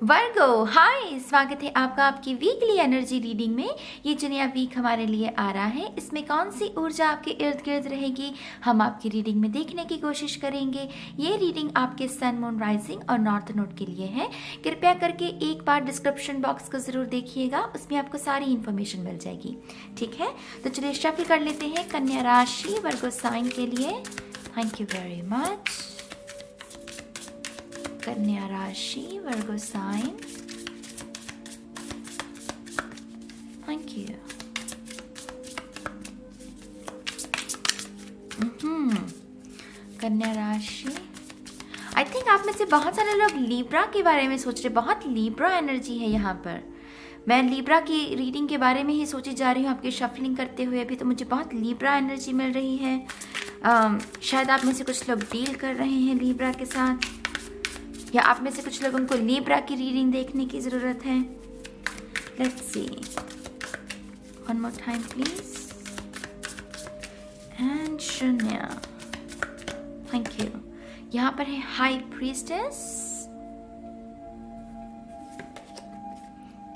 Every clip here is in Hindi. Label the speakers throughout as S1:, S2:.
S1: वर्गो हाय, स्वागत है आपका आपकी वीकली एनर्जी रीडिंग में। ये जो नया वीक हमारे लिए आ रहा है, इसमें कौन सी ऊर्जा आपके इर्द गिर्द रहेगी, हम आपकी रीडिंग में देखने की कोशिश करेंगे। ये रीडिंग आपके सन, मून, राइजिंग और नॉर्थ नोड के लिए है। कृपया करके एक बार डिस्क्रिप्शन बॉक्स को ज़रूर देखिएगा, उसमें आपको सारी इन्फॉर्मेशन मिल जाएगी। ठीक है, तो चलिए शफल कर लेते हैं कन्या राशि वर्गो साइन के लिए। Thank you very much. कन्या राशि वर्गो साइन, थैंक यू। कन्या राशि, आई थिंक आप में से बहुत सारे लोग लीब्रा के बारे में सोच रहे। बहुत लीब्रा एनर्जी है यहाँ पर। मैं लीब्रा की रीडिंग के बारे में ही सोची जा रही हूँ आपके शफलिंग करते हुए। अभी तो मुझे बहुत लीब्रा एनर्जी मिल रही है। शायद आप में से कुछ लोग डील कर रहे हैं लीब्रा के साथ, या आप में से कुछ लोगों को लीब्रा की रीडिंग देखने की ज़रूरत है। Let's see, one more time please. And शून्य, थैंक यू। यहाँ पर है हाई प्रीस्टेस,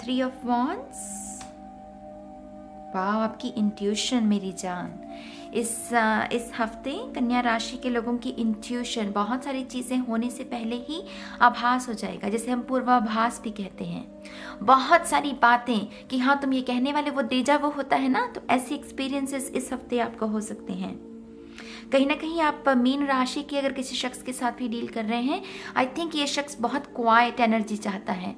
S1: 3 ऑफ वॉन्ड्स। वाह, आपकी इंट्यूशन मेरी जान। इस हफ्ते कन्या राशि के लोगों की इंट्यूशन बहुत सारी चीज़ें होने से पहले ही आभास हो जाएगा, जैसे हम पूर्वाभास भी कहते हैं। बहुत सारी बातें कि हाँ तुम ये कहने वाले, वो डेजा वो होता है ना, तो ऐसे एक्सपीरियंसेस इस हफ्ते आपको हो सकते हैं। कहीं ना कहीं आप मीन राशि के अगर किसी शख्स के साथ भी डील कर रहे हैं, आई थिंक ये शख्स बहुत क्वाइट एनर्जी चाहता है।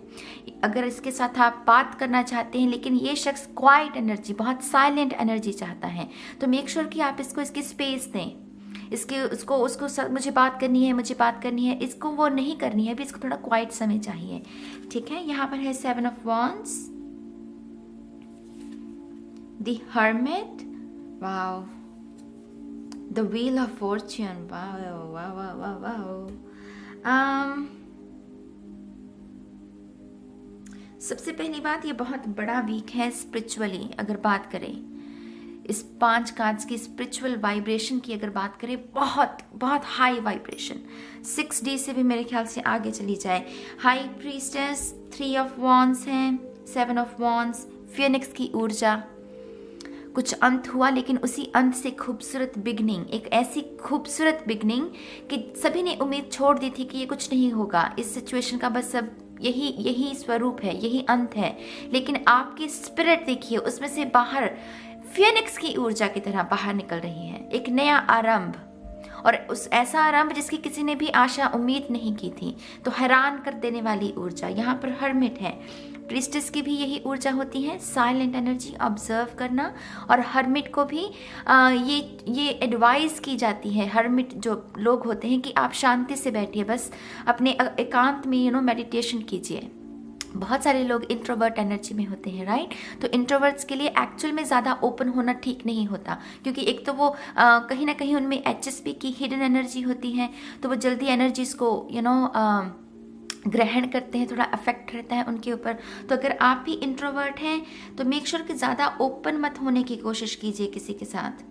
S1: अगर इसके साथ आप बात करना चाहते हैं, लेकिन ये शख्स क्वाइट एनर्जी, बहुत साइलेंट एनर्जी चाहता है, तो मेक श्योर कि आप इसको इसकी स्पेस दें। उसको मुझे बात करनी है, इसको वो नहीं करनी है अभी, इसको थोड़ा क्वाइट समय चाहिए। ठीक है, यहाँ पर है 7 of wands, the hermit, wow, The Wheel of Fortune, wow. सबसे पहली बात, ये बहुत बड़ा वीक है स्पिरिचुअली। अगर बात करें इस 5 कार्ड्स की स्पिरिचुअल वाइब्रेशन की, अगर बात करें, बहुत बहुत हाई वाइब्रेशन, 6D से भी मेरे ख्याल से आगे चली जाए। हाई प्रीस्टेस, 3 ऑफ वॉन्ड्स हैं, 7 ऑफ वॉन्ड्स, फिनिक्स की ऊर्जा। कुछ अंत हुआ, लेकिन उसी अंत से खूबसूरत बिगनिंग, एक ऐसी खूबसूरत बिगनिंग कि सभी ने उम्मीद छोड़ दी थी कि ये कुछ नहीं होगा, इस सिचुएशन का बस अब यही स्वरूप है, यही अंत है। लेकिन आपकी स्पिरिट देखिए, उसमें से बाहर फिनिक्स की ऊर्जा की तरह बाहर निकल रही है, एक नया आरंभ, और उस ऐसा आरंभ जिसकी किसी ने भी आशा उम्मीद नहीं की थी। तो हैरान कर देने वाली ऊर्जा। यहाँ पर हर्मिट है, प्रीस्टेस की भी यही ऊर्जा होती है, साइलेंट एनर्जी, ऑब्जर्व करना। और हर्मिट को भी ये एडवाइस की जाती है, हर्मिट जो लोग होते हैं, कि आप शांति से बैठिए, बस अपने एकांत में मेडिटेशन कीजिए। बहुत सारे लोग इंट्रोवर्ट एनर्जी में होते हैं, राइट। तो इंट्रोवर्ट्स के लिए एक्चुअल में ज़्यादा ओपन होना ठीक नहीं होता, क्योंकि एक तो वो कहीं ना कहीं उनमें HSP की हिडन एनर्जी होती है, तो वो जल्दी एनर्जीज को ग्रहण करते हैं, थोड़ा अफेक्ट रहता है उनके ऊपर। तो अगर आप भी इंट्रोवर्ट हैं तो मेक श्योर कि ज़्यादा ओपन मत होने की कोशिश कीजिए किसी के साथ।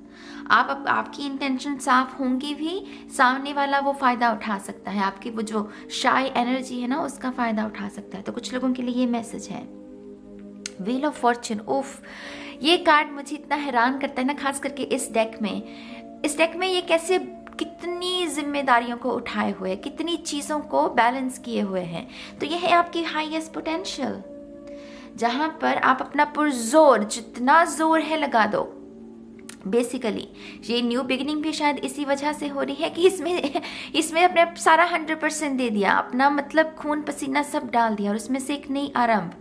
S1: आपकी इंटेंशन साफ होंगी भी, सामने वाला वो फ़ायदा उठा सकता है, आपकी वो जो शाय एनर्जी है ना, उसका फ़ायदा उठा सकता है। तो कुछ लोगों के लिए ये मैसेज है। व्हील ऑफ फॉर्च्यून, उफ, ये कार्ड मुझे इतना हैरान करता है ना, खास करके इस डेक में ये कैसे कितनी जिम्मेदारियों को उठाए हुए, कितनी चीज़ों को बैलेंस किए हुए हैं। तो यह है आपकी हाईएस्ट पोटेंशियल, जहां पर आप अपना पुरजोर, जितना जोर है लगा दो। बेसिकली ये न्यू बिगिनिंग भी शायद इसी वजह से हो रही है कि इसमें अपने सारा 100% दे दिया, अपना मतलब खून पसीना सब डाल दिया, और उसमें से एक नई आरंभ।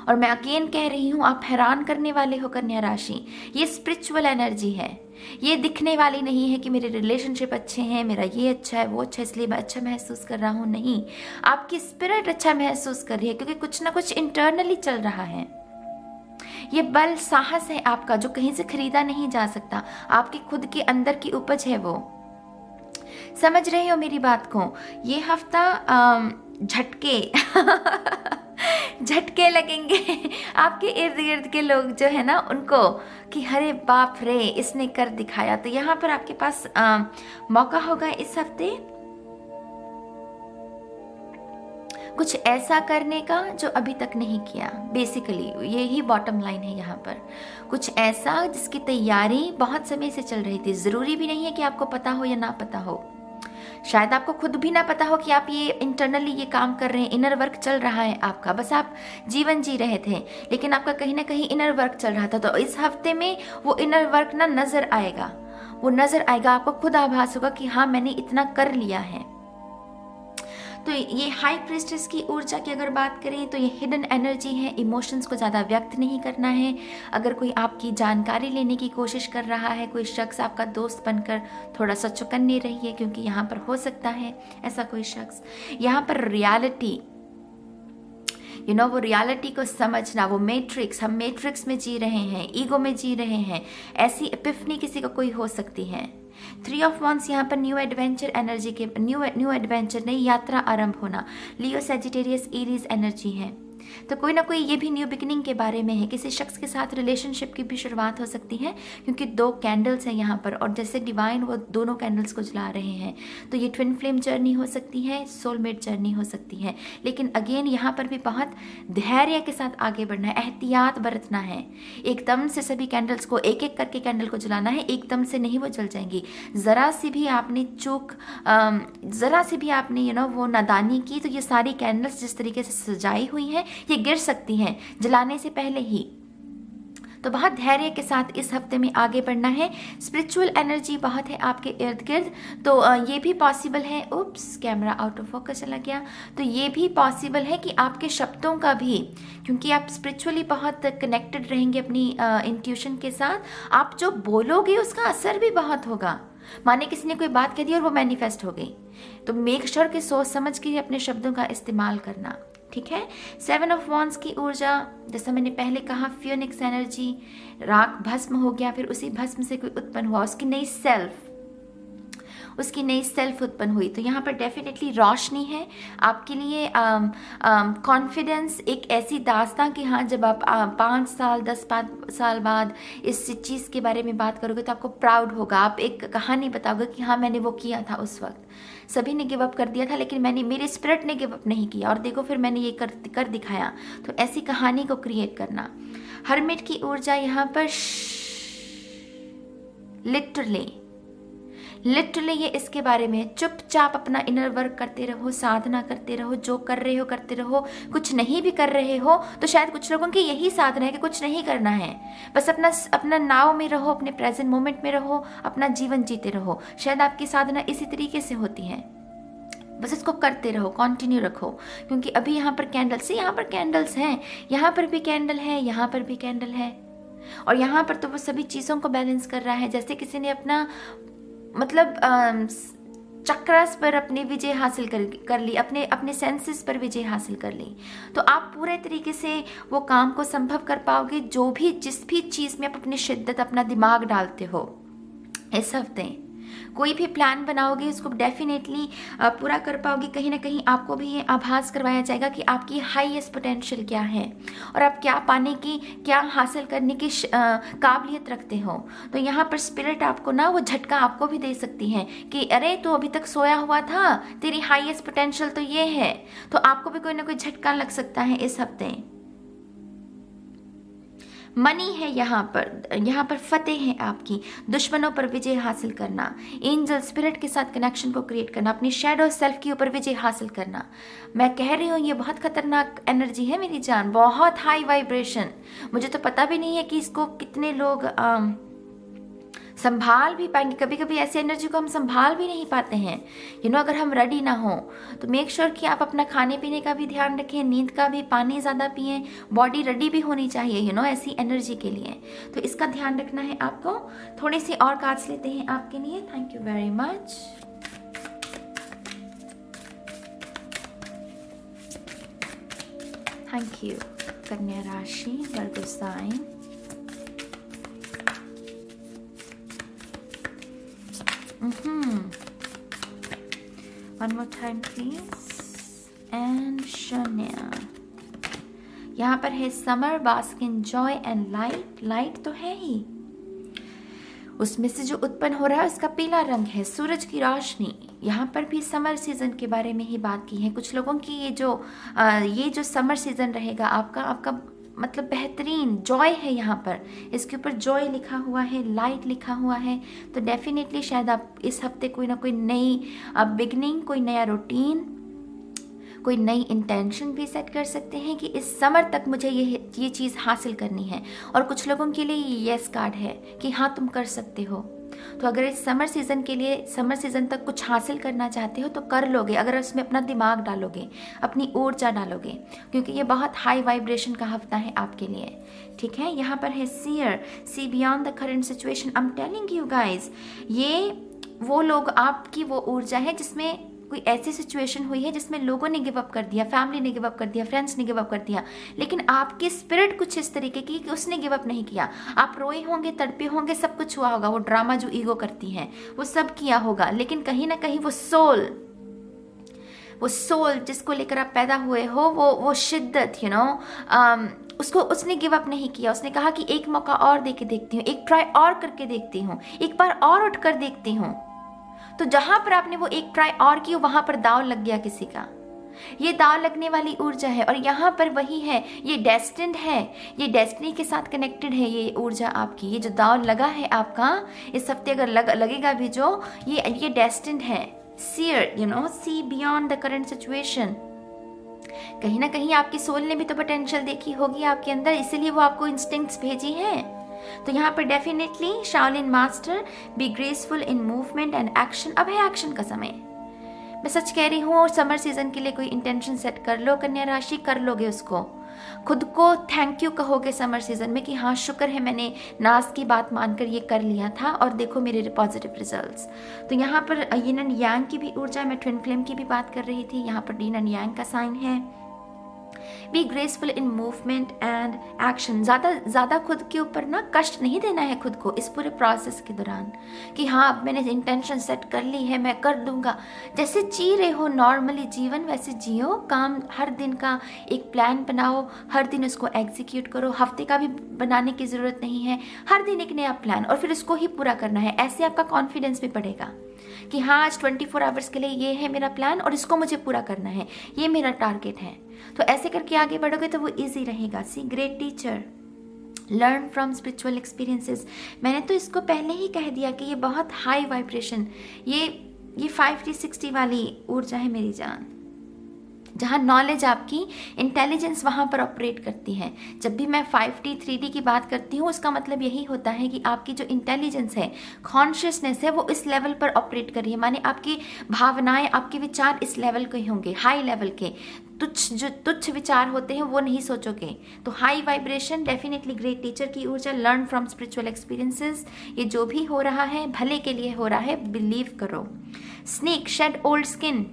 S1: और मैं अगेन कह रही हूँ, आप हैरान करने वाले हो कन्या राशि। ये स्पिरिचुअल एनर्जी है, ये दिखने वाली नहीं है कि मेरे रिलेशनशिप अच्छे हैं, मेरा ये अच्छा है, वो अच्छा है, इसलिए मैं अच्छा महसूस कर रहा हूँ। नहीं, आपकी स्पिरिट अच्छा महसूस कर रही है, क्योंकि कुछ ना कुछ इंटरनली चल रहा है। ये बल, साहस है आपका, जो कहीं से खरीदा नहीं जा सकता, आपके खुद के अंदर की उपज है वो। समझ रहे हो मेरी बात को। ये हफ्ता झटके झटके लगेंगे आपके इर्द गिर्द के लोग जो है ना उनको, कि अरे बाप रे इसने कर दिखाया। तो यहाँ पर आपके पास मौका होगा इस हफ्ते कुछ ऐसा करने का जो अभी तक नहीं किया। बेसिकली ये ही बॉटम लाइन है यहाँ पर। कुछ ऐसा जिसकी तैयारी बहुत समय से चल रही थी। ज़रूरी भी नहीं है कि आपको पता हो या ना पता हो, शायद आपको खुद भी ना पता हो कि आप ये इंटरनली ये काम कर रहे हैं, इनर वर्क चल रहा है आपका, बस आप जीवन जी रहे थे, लेकिन आपका कहीं ना कहीं इनर वर्क चल रहा था। तो इस हफ्ते में वो इनर वर्क ना नज़र आएगा, वो नज़र आएगा, आपको खुद आभास होगा कि हाँ मैंने इतना कर लिया है। तो ये हाई प्रीस्टेस की ऊर्जा की अगर बात करें तो ये हिडन एनर्जी है। इमोशंस को ज़्यादा व्यक्त नहीं करना है। अगर कोई आपकी जानकारी लेने की कोशिश कर रहा है, कोई शख्स आपका दोस्त बनकर, थोड़ा सा चौकन्ने रहिए, क्योंकि यहाँ पर हो सकता है ऐसा कोई शख्स। यहाँ पर रियलिटी, वो रियलिटी को समझना, वो मैट्रिक्स, हम मैट्रिक्स में जी रहे हैं, ईगो में जी रहे हैं, ऐसी एपिफनी किसी को कोई हो सकती है। 3 ऑफ वांड्स यहाँ पर न्यू एडवेंचर एनर्जी के, न्यू एडवेंचर, नई यात्रा आरंभ होना। लियो सेजिटेरियस एरीज एनर्जी है, तो कोई ना कोई ये भी न्यू बिगिनिंग के बारे में है। किसी शख्स के साथ रिलेशनशिप की भी शुरुआत हो सकती है, क्योंकि 2 कैंडल्स हैं यहाँ पर, और जैसे डिवाइन वो दोनों कैंडल्स को जला रहे हैं। तो ये ट्विन फ्लेम जर्नी हो सकती है, सोलमेट जर्नी हो सकती है। लेकिन अगेन यहाँ पर भी बहुत धैर्य के साथ आगे बढ़ना है, एहतियात बरतना है। एकदम से सभी कैंडल्स को, एक एक करके कैंडल को जलाना है, एकदम से नहीं वो जल जाएंगी। ज़रा सी भी आपने चूक, ज़रा सी भी आपने वो नादानी की, तो ये सारी कैंडल्स जिस तरीके से सजाई हुई हैं ये गिर सकती हैं जलाने से पहले ही। तो बहुत धैर्य के साथ इस हफ्ते में आगे बढ़ना है। स्पिरिचुअल एनर्जी बहुत है आपके इर्द गिर्द, तो ये भी पॉसिबल है, उप्स कैमरा आउट ऑफ फोकस चला गया, तो ये भी पॉसिबल है कि आपके शब्दों का भी, क्योंकि आप स्पिरिचुअली बहुत कनेक्टेड रहेंगे अपनी इंट्यूशन के साथ, आप जो बोलोगे उसका असर भी बहुत होगा। माने किसी ने कोई बात कह दी और वो मैनिफेस्ट हो गई, तो मेक श्योर कि सोच समझ के अपने शब्दों का इस्तेमाल करना, ठीक है। 7 ऑफ वांड्स की ऊर्जा, जैसा मैंने पहले कहा, फियोनिक्स एनर्जी, राख भस्म हो गया, फिर उसी भस्म से कोई उत्पन्न हुआ, उसकी नई सेल्फ उत्पन्न हुई। तो यहाँ पर डेफिनेटली रोशनी है आपके लिए। कॉन्फिडेंस, एक ऐसी दास्तां कि हाँ जब आप 5 साल 10 साल बाद इस चीज़ के बारे में बात करोगे तो आपको प्राउड होगा, आप एक कहानी बताओगे कि हाँ मैंने वो किया था उस वक्त, सभी ने गिव अप कर दिया था लेकिन मेरे स्पिरिट ने गिव अप नहीं किया, और देखो फिर मैंने ये कर दिखाया। तो ऐसी कहानी को क्रिएट करना। हर्मिट की ऊर्जा यहाँ पर लिटरली ये इसके बारे में, चुपचाप अपना इनर वर्क करते रहो, साधना करते रहो, जो कर रहे हो करते रहो। कुछ नहीं भी कर रहे हो तो शायद कुछ लोगों की यही साधना है कि कुछ नहीं करना है, बस अपना नाव में रहो, अपने प्रेजेंट मोमेंट में रहो, अपना जीवन जीते रहो। शायद आपकी साधना इसी तरीके से होती है, बस इसको करते रहो, कंटिन्यू रखो। क्योंकि अभी यहाँ पर कैंडल्स हैं, यहाँ पर भी कैंडल है, यहाँ पर भी कैंडल है, और यहाँ पर तो वो सभी चीज़ों को बैलेंस कर रहा है। जैसे किसी ने अपना चक्रस पर अपनी विजय हासिल कर ली, अपने सेंसेस पर विजय हासिल कर ली, तो आप पूरे तरीके से वो काम को संभव कर पाओगे। जिस भी चीज़ में आप अपनी शिद्दत, अपना दिमाग डालते हो, इस हफ्ते कोई भी प्लान बनाओगे उसको डेफिनेटली पूरा कर पाओगे। कहीं ना कहीं आपको भी ये आभास करवाया जाएगा कि आपकी हाईएस्ट पोटेंशियल क्या है और आप क्या पाने की, क्या हासिल करने की काबिलियत रखते हो। तो यहाँ पर स्पिरिट आपको ना वो झटका आपको भी दे सकती है कि अरे तू अभी तक सोया हुआ था, तेरी हाईएस्ट पोटेंशियल तो ये है। तो आपको भी कोई ना कोई झटका लग सकता है इस हफ्ते। मनी है यहाँ पर फतेह है आपकी, दुश्मनों पर विजय हासिल करना, एंजल स्पिरिट के साथ कनेक्शन को क्रिएट करना, अपनी शैडो सेल्फ के ऊपर विजय हासिल करना। मैं कह रही हूँ ये बहुत खतरनाक एनर्जी है मेरी जान, बहुत हाई वाइब्रेशन। मुझे तो पता भी नहीं है कि इसको कितने लोग संभाल भी पाएंगे। कभी कभी ऐसी एनर्जी को हम संभाल भी नहीं पाते हैं अगर हम रेडी ना हो। तो मेक श्योर कि आप अपना खाने पीने का भी ध्यान रखें, नींद का भी, पानी ज़्यादा पिएं, बॉडी रेडी भी होनी चाहिए ऐसी एनर्जी के लिए। तो इसका ध्यान रखना है आपको। थोड़ी सी और कार्ड्स लेते हैं आपके लिए। Thank you very much. Thank you. कन्या राशि, Virgo sign, One more time please. And शून्य। यहाँ पर है summer, bask in joy and light तो है ही, उसमें से जो उत्पन्न हो रहा है उसका पीला रंग है, सूरज की रोशनी। यहाँ पर भी समर सीज़न के बारे में ही बात की है। कुछ लोगों की ये जो समर सीज़न रहेगा आपका मतलब बेहतरीन जॉय है। यहाँ पर इसके ऊपर जॉय लिखा हुआ है, लाइट लिखा हुआ है। तो डेफिनेटली शायद आप इस हफ्ते कोई ना कोई नई बिगनिंग, कोई नया रूटीन, कोई नई इंटेंशन भी सेट कर सकते हैं कि इस समर तक मुझे ये चीज़ हासिल करनी है। और कुछ लोगों के लिए ये येस कार्ड है कि हाँ तुम कर सकते हो। तो अगर इस समर सीज़न के लिए, समर सीज़न तक कुछ हासिल करना चाहते हो तो कर लोगे, अगर उसमें अपना दिमाग डालोगे, अपनी ऊर्जा डालोगे, क्योंकि ये बहुत हाई वाइब्रेशन का हफ्ता है आपके लिए। ठीक है, यहाँ पर है seer, see beyond the current situation. I am telling you guys, ये वो लोग, आपकी वो ऊर्जा है जिसमें कोई ऐसी सिचुएशन हुई है जिसमें लोगों ने गिव अप कर दिया, फैमिली ने गिव अप कर दिया, फ्रेंड्स ने गिव अप कर दिया, लेकिन आपकी स्पिरिट कुछ इस तरीके की कि उसने गिव अप नहीं किया। आप रोए होंगे, तड़पे होंगे, सब कुछ हुआ होगा, वो ड्रामा जो ईगो करती है वो सब किया होगा, लेकिन कहीं ना कहीं वो सोल जिसको लेकर आप पैदा हुए हो, वो शिद्दत, उसको उसने गिव अप नहीं किया। उसने कहा कि एक मौका और दे के देखती हूँ, एक ट्राई और करके देखती हूँ, एक बार और उठ कर देखती हूँ। तो जहां पर आपने वो एक ट्राई और की, वहां पर दाव लग गया किसी का। ये दाव लगने वाली ऊर्जा है और यहाँ पर वही है, ये डेस्टिन्ड है, ये डेस्टिनी के साथ कनेक्टेड है ये ऊर्जा आपकी। ये जो दाव लगा है आपका इस हफ्ते, अगर लगेगा भी जो, ये डेस्टिन्ड है। Seer, see beyond the current situation. कहीं ना कहीं आपकी सोल ने भी तो पोटेंशियल देखी होगी आपके अंदर, इसीलिए वो आपको इंस्टिंक्ट्स भेजी है। तो यहाँ पर definitely Shaolin master, be graceful in movement and action. अब है एक्शन का समय। मैं सच कह रही हूँ, समर सीजन के लिए कोई इंटेंशन सेट कर लो कन्या राशि, कर लोगे उसको, खुद को थैंक यू कहोगे समर सीजन में कि हाँ शुक्र है मैंने नाज की बात मानकर ये कर लिया था और देखो मेरे पॉजिटिव रिजल्ट्स। तो यहाँ पर यिन एंड यांग की भी ऊर्जा, मैं ट्विन फ्लेम की भी बात कर रही थी, यहाँ पर यिन एंड यांग का साइन है। Be graceful in movement and action. ज़्यादा खुद के ऊपर ना कष्ट नहीं देना है खुद को इस पूरे प्रोसेस के दौरान कि हाँ अब मैंने इंटेंशन सेट कर ली है, मैं कर दूंगा। जैसे जी रहे हो नॉर्मली जीवन, वैसे जियो। काम हर दिन का एक प्लान बनाओ, हर दिन उसको एग्जीक्यूट करो। हफ्ते का भी बनाने की ज़रूरत नहीं है, हर दिन एक नया प्लान और फिर उसको ही पूरा करना है। ऐसे आपका कॉन्फिडेंस भी बढ़ेगा कि हाँ आज 24 आवर्स के लिए ये है मेरा प्लान और इसको मुझे पूरा करना है, ये मेरा टारगेट है। तो ऐसे करके आगे बढ़ोगे तो वो इजी रहेगा। See great teacher, learn from spiritual experiences. मैंने तो इसको पहले ही कह दिया कि ये बहुत हाई वाइब्रेशन, ये 5D60 वाली ऊर्जा है मेरी जान, जहाँ नॉलेज आपकी इंटेलिजेंस वहाँ पर ऑपरेट करती है। जब भी मैं 5D 3D की बात करती हूँ उसका मतलब यही होता है कि आपकी जो इंटेलिजेंस है, कॉन्शियसनेस है, वो इस लेवल पर ऑपरेट कर रही है। माने आपकी भावनाएं, आपके विचार इस लेवल के होंगे, हाई लेवल के। जो तुच्छ विचार होते हैं वो नहीं सोचोगे। तो high vibration, definitely great teacher की ऊर्जा, लर्न फ्रॉम स्पिरिचुअल एक्सपीरियंसेस। ये जो भी हो रहा है भले के लिए हो रहा है, बिलीव करो। Snake, shed old skin.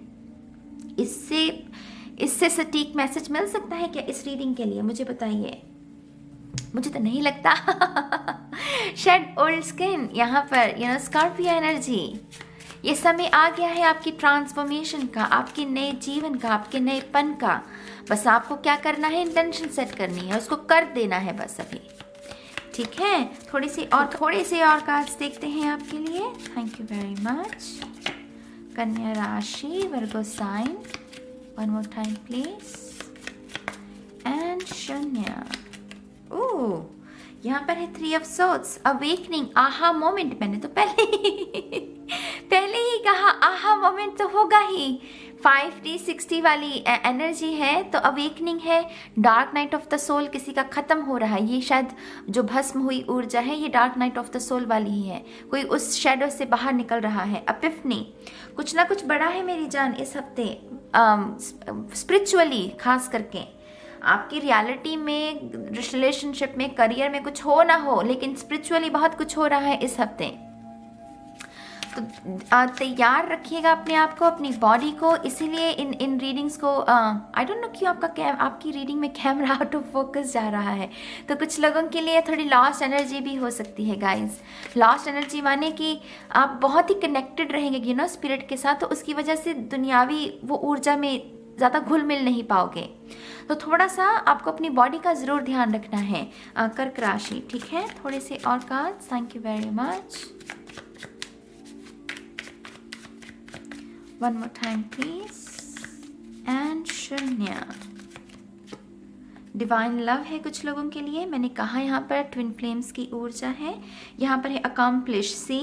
S1: इससे सटीक मैसेज मिल सकता है क्या इस रीडिंग के लिए? मुझे बताइए, मुझे तो नहीं लगता। शेड ओल्ड स्किन, यहाँ पर स्कॉर्पियो एनर्जी। ये समय आ गया है आपकी ट्रांसफॉर्मेशन का, आपके नए जीवन का, आपके नएपन का। बस आपको क्या करना है, इंटेंशन सेट करनी है, उसको कर देना है बस अभी। ठीक है, थोड़े से और कार्ड्स देखते हैं आपके लिए। Thank you very much. कन्या राशि, Virgo sign, one more time please, and शून्य। ओह, यहाँ पर है 3 of Swords, awakening, aha moment. मैंने तो पहले ही कहा आहा मोमेंट तो होगा ही। 5D60 वाली एनर्जी है तो अवेकनिंग है। Dark night of the soul किसी का खत्म हो रहा है। ये शायद जो भस्म हुई ऊर्जा है ये dark night of the soul वाली ही है, कोई उस शेडो से बाहर निकल रहा है। एपिफनी, कुछ ना कुछ बड़ा है मेरी जान इस हफ्ते, स्पिरिचुअली खास करके। आपकी रियलिटी में, रिलेशनशिप में, करियर में कुछ हो ना हो, लेकिन स्पिरिचुअली बहुत कुछ हो रहा है इस हफ्ते। तो तैयार रखिएगा अपने आप को, अपनी बॉडी को। इसीलिए इन रीडिंग्स को आई डोंट नो क्यों आपकी रीडिंग में कैमरा आउट ऑफ फोकस जा रहा है। तो कुछ लोगों के लिए थोड़ी लॉस्ट एनर्जी भी हो सकती है गाइज। लॉस्ट एनर्जी माने कि आप बहुत ही कनेक्टेड रहेंगे स्पिरिट के साथ, तो उसकी वजह से दुनियावी वो ऊर्जा में ज़्यादा घुल मिल नहीं पाओगे। तो थोड़ा सा आपको अपनी बॉडी का ज़रूर ध्यान रखना है। कर्क राशि, ठीक है, थोड़े से और cards. Thank you very much. One more time please. And शून्य। डिवाइन लव है कुछ लोगों के लिए। मैंने कहा यहाँ पर ट्विन फ्लेम्स की ऊर्जा है। यहाँ पर है अकम्प्लिश, सी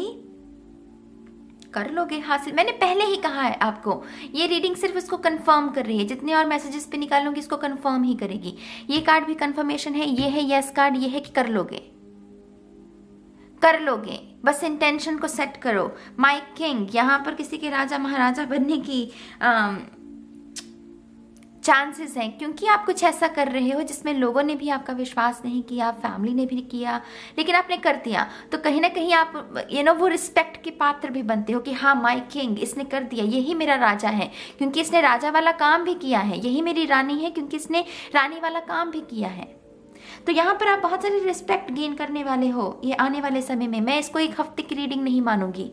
S1: कर लोगे हासिल। मैंने पहले ही कहा है आपको, ये रीडिंग सिर्फ उसको कंफर्म कर रही है। जितने और मैसेजेस पे निकालूंगी इसको कंफर्म ही करेगी। ये कार्ड भी कंफर्मेशन है, ये है यस कार्ड, ये है कि कर लोगे, कर लोगे। बस इंटेंशन को सेट करो। माई किंग, यहाँ पर किसी के राजा महाराजा बनने की चांसेस हैं, क्योंकि आप कुछ ऐसा कर रहे हो जिसमें लोगों ने भी आपका विश्वास नहीं किया, फैमिली ने भी किया, लेकिन आपने कर दिया। तो कहीं ना कहीं आप वो रिस्पेक्ट के पात्र भी बनते हो कि हाँ माय किंग, इसने कर दिया, यही मेरा राजा है क्योंकि इसने राजा वाला काम भी किया है, यही मेरी रानी है क्योंकि इसने रानी वाला काम भी किया है। तो यहाँ पर आप बहुत सारी रिस्पेक्ट गेन करने वाले हो ये आने वाले समय में। मैं इसको एक हफ्ते की रीडिंग नहीं मानूंगी।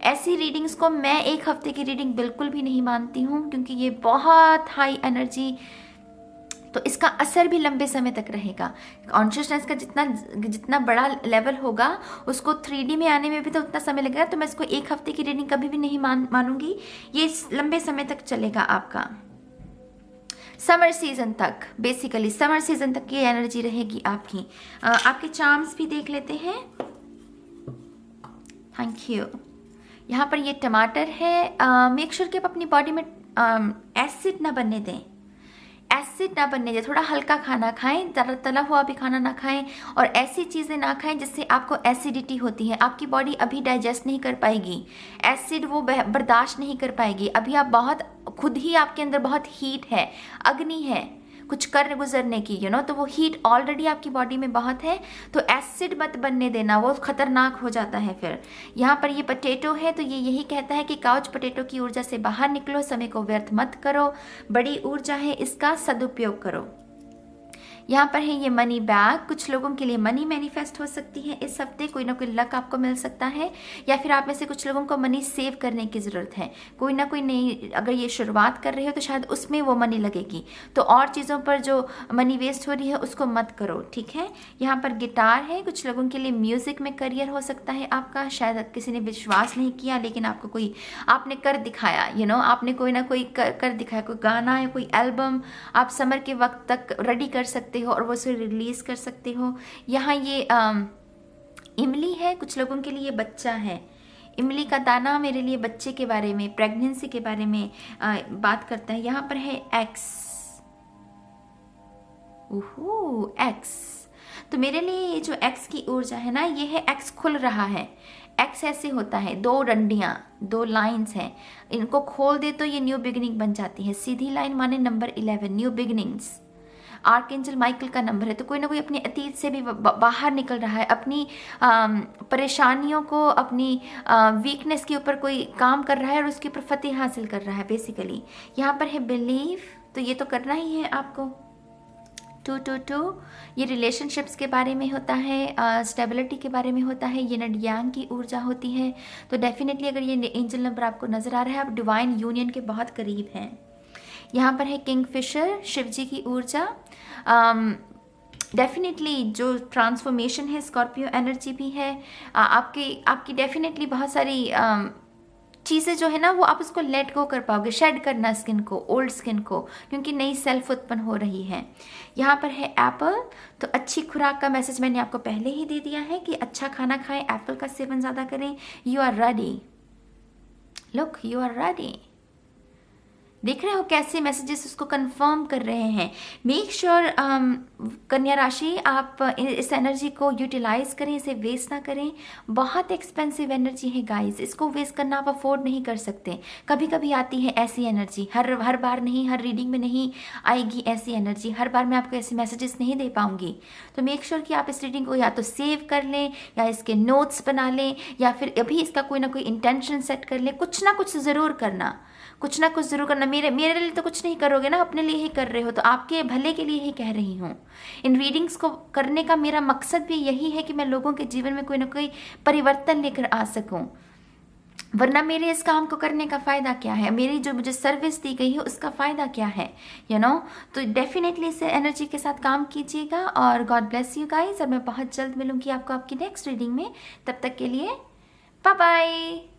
S1: ऐसी रीडिंग्स को मैं एक हफ्ते की रीडिंग बिल्कुल भी नहीं मानती हूँ, क्योंकि ये बहुत हाई एनर्जी, तो इसका असर भी लंबे समय तक रहेगा। कॉन्शियसनेस का जितना बड़ा लेवल होगा उसको 3D में आने में भी तो उतना समय लगेगा। तो मैं इसको एक हफ्ते की रीडिंग कभी भी नहीं मानूंगी। ये लंबे समय तक चलेगा आपका, समर सीजन तक। बेसिकली समर सीजन तक की एनर्जी रहेगी आपकी। आपके चार्म्स भी देख लेते हैं। Thank you. यहाँ पर ये टमाटर है। मेक श्योर कि आप अपनी बॉडी में एसिड ना बनने दें, एसिड ना बनने दें। थोड़ा हल्का खाना खाएं, ज़्यादा तला हुआ भी खाना ना खाएं, और ऐसी चीज़ें ना खाएं जिससे आपको एसिडिटी होती है। आपकी बॉडी अभी डाइजेस्ट नहीं कर पाएगी, एसिड वो बर्दाश्त नहीं कर पाएगी। अभी आप बहुत, खुद ही आपके अंदर बहुत हीट है, अग्नि है कुछ कर गुजरने की, तो वो हीट ऑलरेडी आपकी बॉडी में बहुत है। तो एसिड मत बनने देना, वो खतरनाक हो जाता है फिर। यहाँ पर ये पोटैटो है, तो ये यही कहता है कि काउच पोटैटो की ऊर्जा से बाहर निकलो, समय को व्यर्थ मत करो, बड़ी ऊर्जा है, इसका सदुपयोग करो। यहाँ पर है ये मनी बैग। कुछ लोगों के लिए मनी मैनिफेस्ट हो सकती है इस हफ्ते, कोई ना कोई लक आपको मिल सकता है, या फिर आप में से कुछ लोगों को मनी सेव करने की ज़रूरत है। कोई ना कोई नई, अगर ये शुरुआत कर रहे हो तो शायद उसमें वो मनी लगेगी। तो और चीज़ों पर जो मनी वेस्ट हो रही है उसको मत करो, ठीक है। यहाँ पर गिटार है। कुछ लोगों के लिए म्यूज़िक में करियर हो सकता है आपका। शायद किसी ने विश्वास नहीं किया, लेकिन आपने कर दिखाया, आपने कोई ना कोई कर दिखाया। कोई गाना या कोई एल्बम आप समर के वक्त तक रेडी कर सकते हो और वो उसे रिलीज कर सकते हो। यहाँ ये इमली है। कुछ लोगों के लिए बच्चा है। इमली का दाना मेरे लिए बच्चे के बारे में, प्रेगनेंसी के बारे में बात करता है। यहाँ पर है एक्स। ओहो, एक्स। तो मेरे लिए ये जो एक्स की ऊर्जा है ना, ये है एक्स खुल रहा है। एक्स ऐसे होता है, दो डंडियाँ, दो लाइंस हैं, इनको खोल दे तो ये न्यू बिगिनिंग बन जाती है। सीधी लाइन माने number 11, new beginnings. Archangel Michael का नंबर है। तो कोई ना कोई अपने अतीत से भी बाहर निकल रहा है, अपनी परेशानियों को, अपनी वीकनेस के ऊपर कोई काम कर रहा है और उसके ऊपर फतेह हासिल कर रहा है बेसिकली। यहाँ पर है बिलीव, तो ये तो करना ही है आपको। 222 ये रिलेशनशिप्स के बारे में होता है, स्टेबिलिटी के बारे में होता है, ये नडियांग की ऊर्जा होती है। तो डेफिनेटली अगर ये एंजल नंबर आपको नज़र आ रहा है, आप डिवाइन यूनियन के बहुत करीब हैं। यहाँ पर है किंगफिशर, शिव जी की ऊर्जा। डेफिनेटली जो ट्रांसफॉर्मेशन है, स्कॉर्पियो एनर्जी भी है। आपकी डेफिनेटली बहुत सारी चीज़ें जो है ना, वो आप उसको लेट गो कर पाओगे, शेड करना स्किन को, ओल्ड स्किन को, क्योंकि नई सेल्फ उत्पन्न हो रही है। यहाँ पर है एप्पल। तो अच्छी खुराक का मैसेज मैंने आपको पहले ही दे दिया है कि अच्छा खाना खाएं, एप्पल का सेवन ज़्यादा करें। You are ready, look you are ready. देख रहे हो कैसे मैसेजेस उसको कंफर्म कर रहे हैं। मेक श्योर कन्या राशि आप इस एनर्जी को यूटिलाइज करें, इसे वेस्ट ना करें। बहुत एक्सपेंसिव एनर्जी है गाइस, इसको वेस्ट करना आप अफोर्ड नहीं कर सकते। कभी कभी आती है ऐसी एनर्जी, हर बार नहीं, हर रीडिंग में नहीं आएगी ऐसी एनर्जी। हर बार मैं आपको ऐसे मैसेजेस नहीं दे पाऊंगी। तो मेक श्योर कि आप इस रीडिंग को या तो सेव कर लें, या इसके नोट्स बना लें, या फिर अभी इसका कोई ना कोई इंटेंशन सेट कर लें। कुछ ना कुछ ज़रूर करना, कुछ ना कुछ जरूर करना। मेरे लिए तो कुछ नहीं करोगे ना, अपने लिए ही कर रहे हो, तो आपके भले के लिए ही कह रही हूँ। इन रीडिंग्स को करने का मेरा मकसद भी यही है कि मैं लोगों के जीवन में कोई ना कोई परिवर्तन लेकर आ सकूं। वरना मेरे इस काम को करने का फ़ायदा क्या है, मेरी जो मुझे सर्विस दी गई है उसका फ़ायदा क्या है, तो डेफिनेटली इस एनर्जी के साथ काम कीजिएगा। और गॉड ब्लेस यू गाइस, और मैं बहुत जल्द मिलूंगी आपको आपकी नेक्स्ट रीडिंग में। तब तक के लिए बाय बाय।